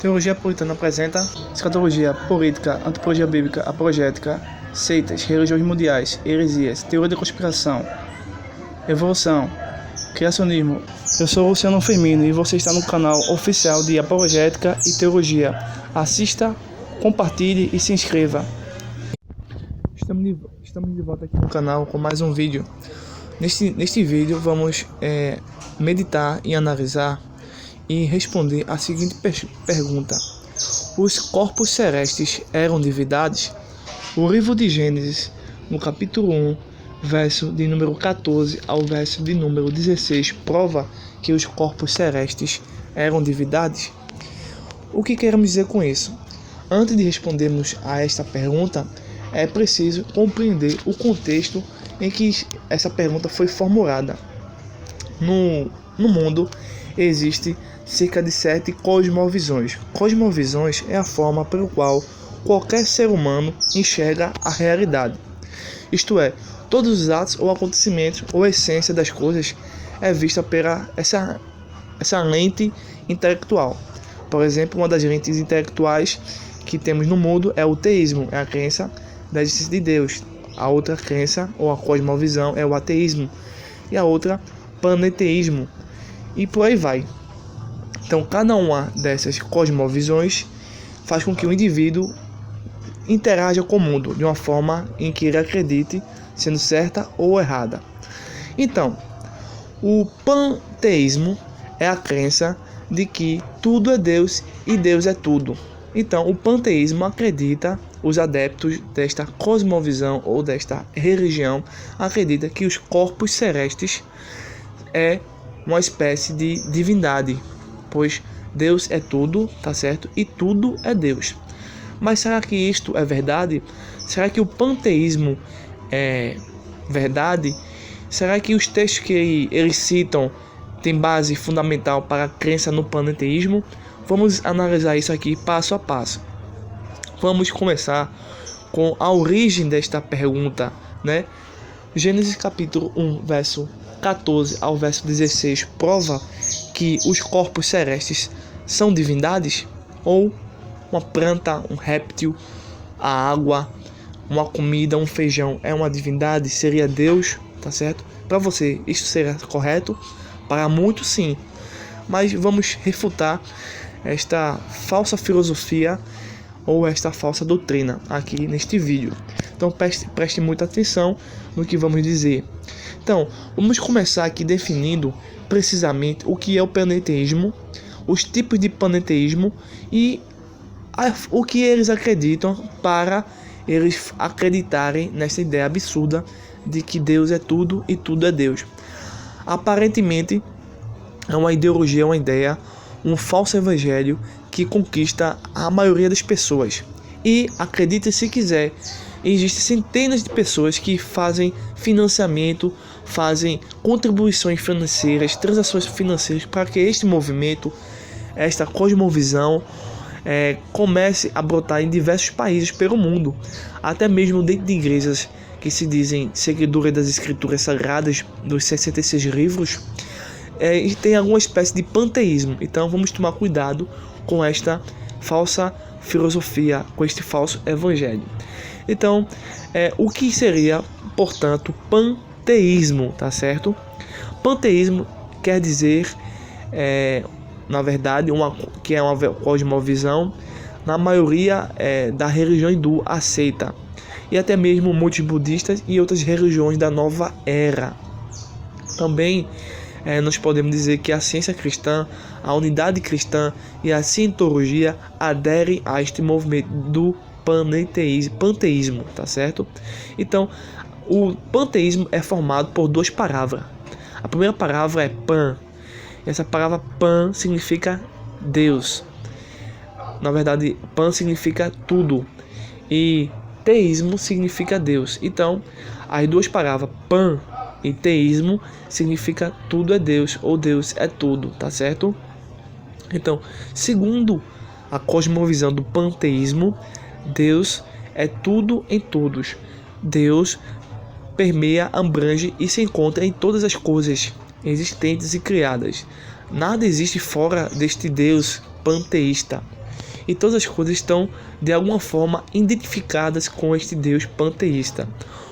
Teologia puritana apresenta escatologia, política, antropologia bíblica, apologética, seitas, religiões mundiais, heresias, teoria da conspiração, evolução, criacionismo. Eu sou Luciano Firmino e você está no canal oficial de Apologética e Teologia. Assista, compartilhe e se inscreva. Estamos de volta aqui no canal com mais um vídeo. Neste vídeo vamos meditar e analisar e responder a seguinte pergunta: os corpos celestes eram divindades? O livro de Gênesis, no capítulo 1, verso de número 14 ao verso de número 16, prova que os corpos celestes eram divindades. O que queremos dizer com isso? Antes de respondermos a esta pergunta, é preciso compreender o contexto em que essa pergunta foi formulada. No mundo existe cerca de 7 cosmovisões. Cosmovisões é a forma pela qual qualquer ser humano enxerga a realidade. Isto é, todos os atos ou acontecimentos ou a essência das coisas é vista pela essa lente intelectual. Por exemplo, uma das lentes intelectuais que temos no mundo é o teísmo, é a crença da existência de Deus. A outra crença ou a cosmovisão é o ateísmo e a outra panteísmo, e por aí vai. Então, cada uma dessas cosmovisões faz com que o indivíduo interaja com o mundo de uma forma em que ele acredite sendo certa ou errada. Então, o panteísmo é a crença de que tudo é Deus e Deus é tudo. Então, o panteísmo acredita, os adeptos desta cosmovisão ou desta religião acreditam que os corpos celestes é uma espécie de divindade, pois Deus é tudo, tá certo? E tudo é Deus. Mas será que isto é verdade? Será que o panteísmo é verdade? Será que os textos que eles citam têm base fundamental para a crença no panteísmo? Vamos analisar isso aqui passo a passo. Vamos começar com a origem desta pergunta, né? Gênesis capítulo 1, verso 14 ao verso 16 prova que os corpos celestes são divindades? Ou uma planta, um réptil, a água, uma comida, um feijão é uma divindade? Seria Deus, tá certo? Para você, isso seria correto? Para muitos, sim. Mas vamos refutar esta falsa filosofia ou esta falsa doutrina aqui neste vídeo. Então preste muita atenção no que vamos dizer. Então, vamos começar aqui definindo precisamente o que é o panteísmo, os tipos de panteísmo e o que eles acreditam para eles acreditarem nessa ideia absurda de que Deus é tudo e tudo é Deus. Aparentemente, é uma ideologia, uma ideia, um falso evangelho que conquista a maioria das pessoas. E, acredite se quiser, existem centenas de pessoas que fazem financiamento, fazem contribuições financeiras, transações financeiras para que este movimento, esta cosmovisão, comece a brotar em diversos países pelo mundo, até mesmo dentro de igrejas que se dizem seguidoras das escrituras sagradas, dos 66 livros, e tem alguma espécie de panteísmo. Então vamos tomar cuidado com esta falsa filosofia, com este falso evangelho. Então, o que seria, portanto, panteísmo, tá certo? Panteísmo quer dizer, na verdade, que é uma cosmovisão, na maioria da religião hindu aceita, e até mesmo muitos budistas e outras religiões da nova era. Também nós podemos dizer que a ciência cristã, a unidade cristã e a cientologia aderem a este movimento do panteísmo, tá certo? Então, o panteísmo é formado por duas palavras. A primeira palavra é pan. Essa palavra pan significa Deus. Na verdade, pan significa tudo e teísmo significa Deus. Então, as duas palavras pan e teísmo significa tudo é Deus ou Deus é tudo, tá certo? Então, segundo a cosmovisão do panteísmo, Deus é tudo em todos. Deus permeia, abrange e se encontra em todas as coisas existentes e criadas. Nada existe fora deste Deus panteísta. e todas as coisas estão de alguma forma identificadas com este Deus panteísta.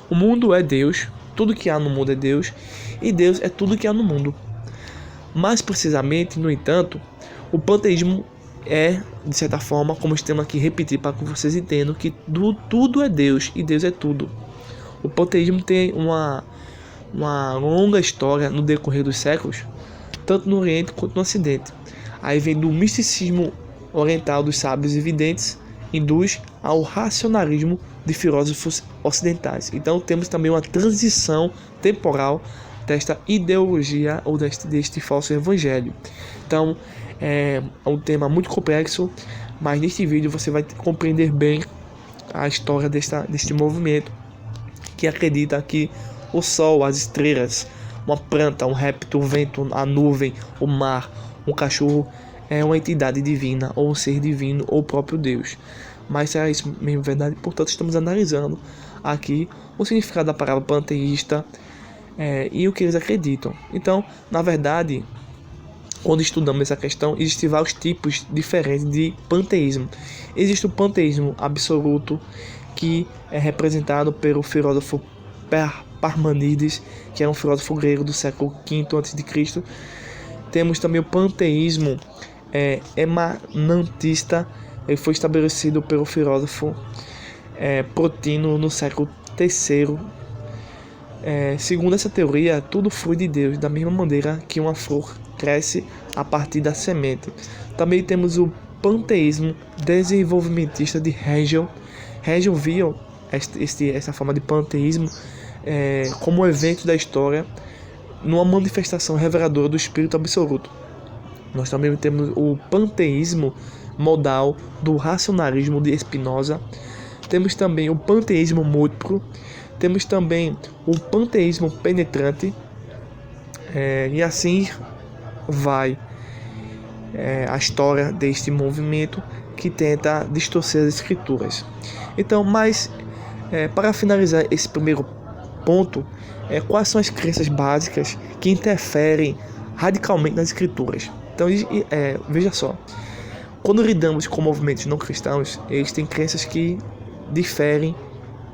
O mundo é Deus, tudo que há no mundo é Deus, e Deus é tudo que há no mundo. Mais precisamente, no entanto, o panteísmo é, de certa forma, como estamos aqui repetir para que vocês entendam, que tudo é Deus e Deus é tudo. O panteísmo tem uma longa história no decorrer dos séculos, tanto no Oriente quanto no Ocidente. Aí vem do misticismo oriental dos sábios e videntes, induz ao racionalismo de filósofos ocidentais. Então temos também uma transição temporal desta ideologia ou deste falso evangelho. Então é um tema muito complexo, mas neste vídeo você vai compreender bem a história deste movimento que acredita que o sol, as estrelas, uma planta, um réptil, o vento, a nuvem, o mar, um cachorro é uma entidade divina, ou um ser divino, ou o próprio Deus. Mas será isso mesmo verdade? Portanto, estamos analisando aqui o significado da palavra panteísta e o que eles acreditam. Então, na verdade, quando estudamos essa questão, existem vários tipos diferentes de panteísmo. Existe o panteísmo absoluto, que é representado pelo filósofo Parmênides, que é um filósofo grego do século V a.C. Temos também o panteísmo emanantista, ele foi estabelecido pelo filósofo Plotino no século III. Segundo essa teoria, tudo flui de Deus, da mesma maneira que uma flor cresce a partir da semente. Também temos o panteísmo desenvolvimentista de Hegel. Hegel viu essa forma de panteísmo como evento da história, numa manifestação reveladora do Espírito Absoluto. Nós também temos o panteísmo modal do racionalismo de Spinoza. Temos também o panteísmo múltiplo. Temos também o panteísmo penetrante. E assim vai a história deste movimento que tenta distorcer as escrituras. Então, para finalizar esse primeiro ponto, quais são as crenças básicas que interferem radicalmente nas escrituras? Então, veja só, quando lidamos com movimentos não cristãos, eles têm crenças que diferem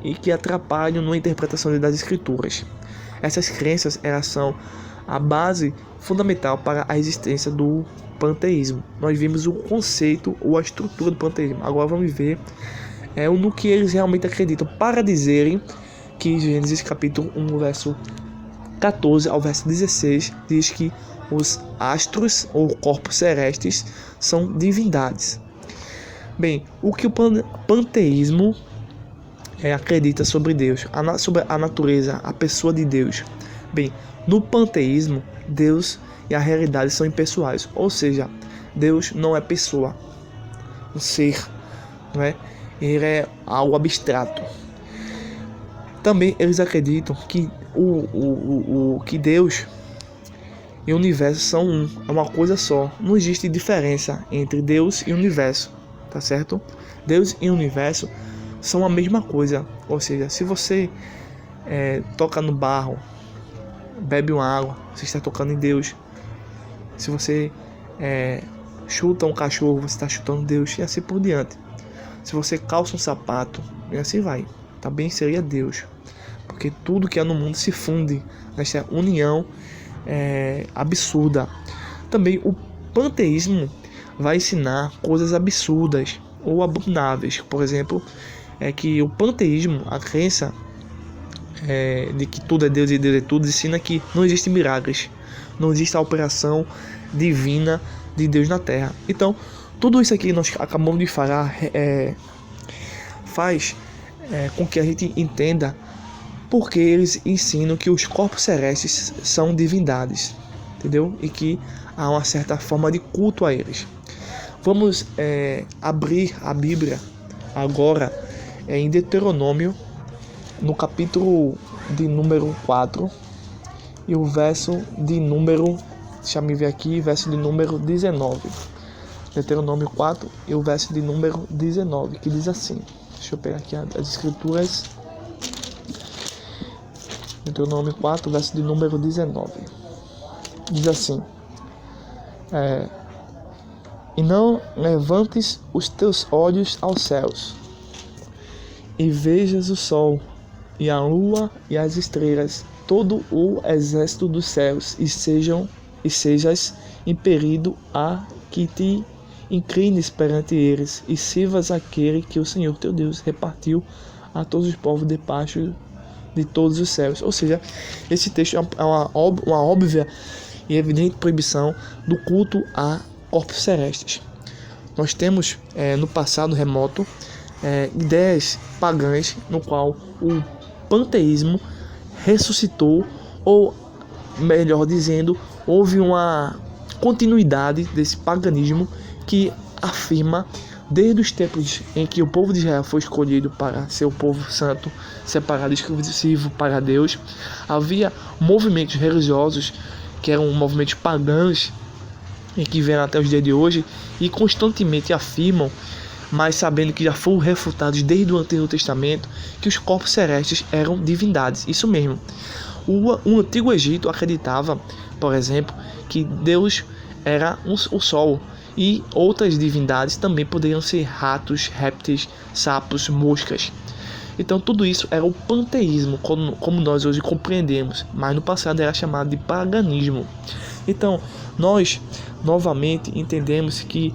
e que atrapalham na interpretação das escrituras. Essas crenças, elas são a base fundamental para a existência do panteísmo. Nós vimos o conceito ou a estrutura do panteísmo. Agora vamos ver no que eles realmente acreditam, para dizerem que Gênesis capítulo 1, verso 14 ao verso 16, diz que os astros ou corpos celestes são divindades. Bem, o que o panteísmo acredita sobre Deus, sobre a natureza, a pessoa de Deus? Bem, no panteísmo, Deus e a realidade são impessoais, ou seja, Deus não é pessoa, um ser, não é? Ele é algo abstrato. Também eles acreditam que que Deus e o universo são é uma coisa só. Não existe diferença entre Deus e o universo, tá certo? Deus e o universo são a mesma coisa. Ou seja, se você toca no barro, bebe uma água, você está tocando em Deus. Se você chuta um cachorro, você está chutando Deus, e assim por diante. Se você calça um sapato, e assim vai, também seria Deus. Porque tudo que há no mundo se funde nessa união absurda. Também o panteísmo vai ensinar coisas absurdas ou abomináveis. Por exemplo, que o panteísmo, a crença de que tudo é Deus e Deus é tudo, ensina que não existem milagres, não existe a operação divina de Deus na Terra. Então, tudo isso aqui que nós acabamos de falar faz com que a gente entenda porque eles ensinam que os corpos celestes são divindades, entendeu? E que há uma certa forma de culto a eles. Vamos abrir a Bíblia agora em Deuteronômio, no capítulo de número 4, e o verso de número, deixa eu ver aqui, verso de número 19. Deuteronômio 4 e o verso de número 19, que diz assim. Deixa eu pegar aqui as escrituras. Deuteronômio 4, verso de número 19. Diz assim: E não levantes os teus olhos aos céus, e vejas o sol, e a lua, e as estrelas, todo o exército dos céus, e sejas impelido a que te inclines perante eles, e sirvas aquele que o Senhor teu Deus repartiu a todos os povos debaixo de todos os céus. Ou seja, esse texto é uma óbvia e evidente proibição do culto a corpos celestes. Nós temos no passado remoto ideias pagãs no qual o panteísmo ressuscitou, ou melhor dizendo, houve uma continuidade desse paganismo que afirma, desde os tempos em que o povo de Israel foi escolhido para ser o povo santo, separado, exclusivo para Deus, havia movimentos religiosos que eram movimentos pagãos e que vêm até os dias de hoje e constantemente afirmam, mas sabendo que já foram refutados desde o Antigo Testamento, que os corpos celestes eram divindades. Isso mesmo. O Antigo Egito acreditava, por exemplo, que Deus era o Sol, e outras divindades também poderiam ser ratos, répteis, sapos, moscas. Então tudo isso era o panteísmo, como nós hoje compreendemos, mas no passado era chamado de paganismo. Então nós novamente entendemos que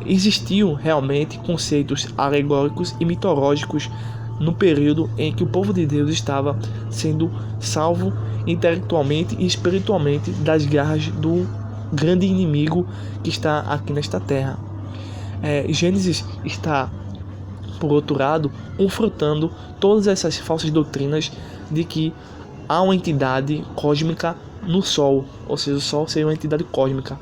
existiam realmente conceitos alegóricos e mitológicos no período em que o povo de Deus estava sendo salvo intelectualmente e espiritualmente das garras do grande inimigo que está aqui nesta terra. Gênesis está, por outro lado, confrontando todas essas falsas doutrinas de que há uma entidade cósmica no Sol, ou seja, o Sol seria uma entidade cósmica.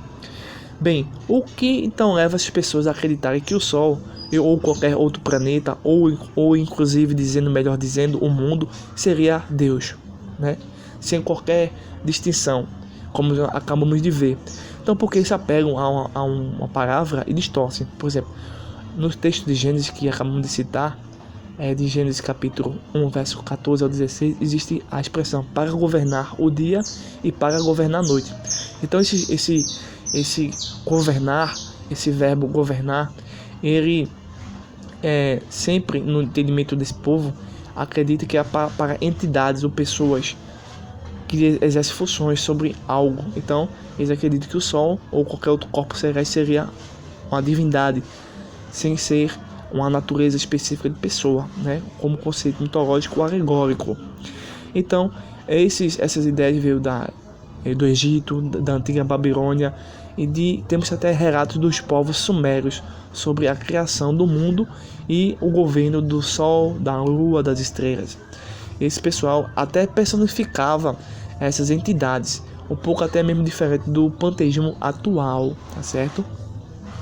Bem, o que então leva as pessoas a acreditarem que o Sol ou qualquer outro planeta, ou inclusive melhor dizendo, o mundo seria Deus, né? Sem qualquer distinção, como acabamos de ver. Então, por que se apegam a uma palavra e distorcem? Por exemplo, no texto de Gênesis que acabamos de citar, de Gênesis capítulo 1, verso 14 ao 16, existe a expressão para governar o dia e para governar a noite. Então, esse governar, esse verbo governar, ele sempre no entendimento desse povo acredita que é para entidades ou pessoas que exercem funções sobre algo. Então eles acreditam que o Sol ou qualquer outro corpo celeste seria uma divindade, sem ser uma natureza específica de pessoa, né? Como conceito mitológico alegórico. Então essas ideias veio do Egito, da antiga Babilônia, e temos até relatos dos povos sumérios sobre a criação do mundo e o governo do Sol, da Lua, das estrelas. Esse pessoal até personificava essas entidades, um pouco até mesmo diferente do panteísmo atual, tá certo?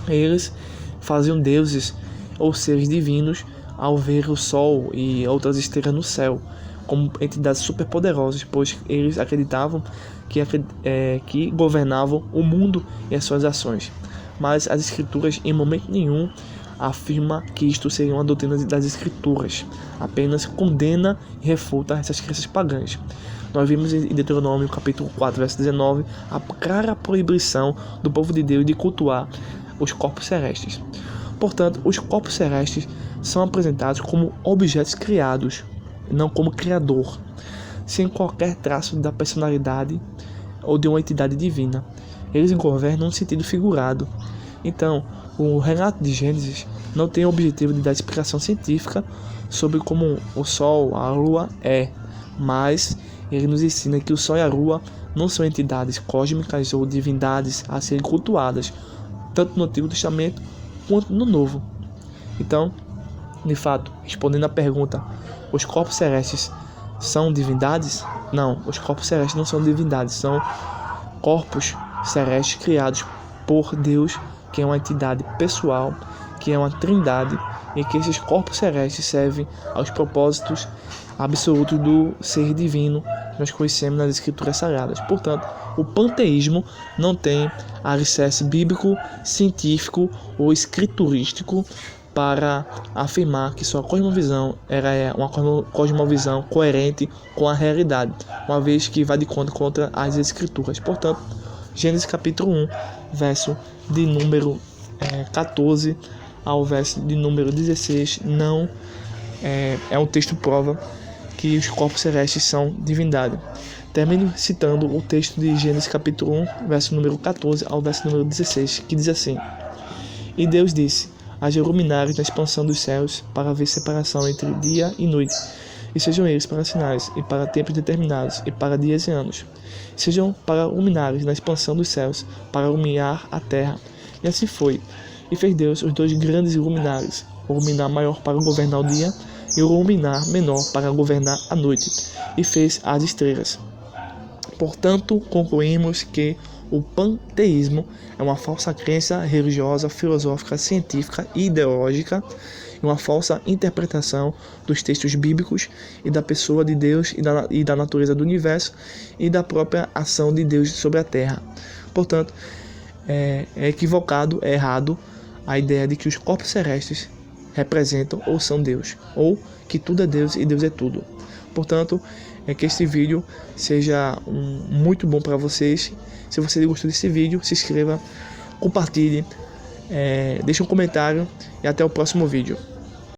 Eles faziam deuses ou seres divinos ao ver o Sol e outras estrelas no céu, como entidades superpoderosas, pois eles acreditavam que governavam o mundo e as suas ações. Mas as escrituras em momento nenhum afirma que isto seria uma doutrina das escrituras, apenas condena e refuta essas crenças pagãs. Nós vimos em Deuteronômio capítulo 4, verso 19, a clara proibição do povo de Deus de cultuar os corpos celestes. Portanto, os corpos celestes são apresentados como objetos criados, não como criador, sem qualquer traço da personalidade ou de uma entidade divina. Eles governam no sentido figurado. Então, o relato de Gênesis não tem o objetivo de dar explicação científica sobre como o Sol, a Lua mas ele nos ensina que o Sol e a Lua não são entidades cósmicas ou divindades a serem cultuadas, tanto no Antigo Testamento quanto no Novo. Então, de fato, respondendo à pergunta, os corpos celestes são divindades? Não, os corpos celestes não são divindades, são corpos celestes criados por Deus, que é uma entidade pessoal, que é uma trindade, e que esses corpos celestes servem aos propósitos absolutos do ser divino que nós conhecemos nas escrituras sagradas. Portanto, o panteísmo não tem alicerce bíblico, científico ou escriturístico para afirmar que sua cosmovisão era uma cosmovisão coerente com a realidade, uma vez que vai de conta as escrituras. Portanto, Gênesis capítulo 1, verso de número 14 ao verso de número 16 não é um texto prova que os corpos celestes são divindade. Termino citando o texto de Gênesis capítulo 1, verso número 14 ao verso número 16, que diz assim: E Deus disse: haja luminares na expansão dos céus, para haver separação entre dia e noite, e sejam eles para sinais, e para tempos determinados, e para dias e anos. Sejam para luminares na expansão dos céus, para iluminar a terra. E assim foi. E fez Deus os dois grandes luminares, o luminar maior para governar o dia, e o luminar menor para governar a noite, e fez as estrelas. Portanto, concluímos que o panteísmo é uma falsa crença religiosa, filosófica, científica e ideológica, uma falsa interpretação dos textos bíblicos e da pessoa de Deus e da natureza do universo e da própria ação de Deus sobre a Terra. Portanto, é equivocado, é errado a ideia de que os corpos celestes representam ou são Deus, ou que tudo é Deus e Deus é tudo. Portanto, que este vídeo seja muito bom para vocês. Se você gostou desse vídeo, se inscreva, compartilhe, deixe um comentário e até o próximo vídeo.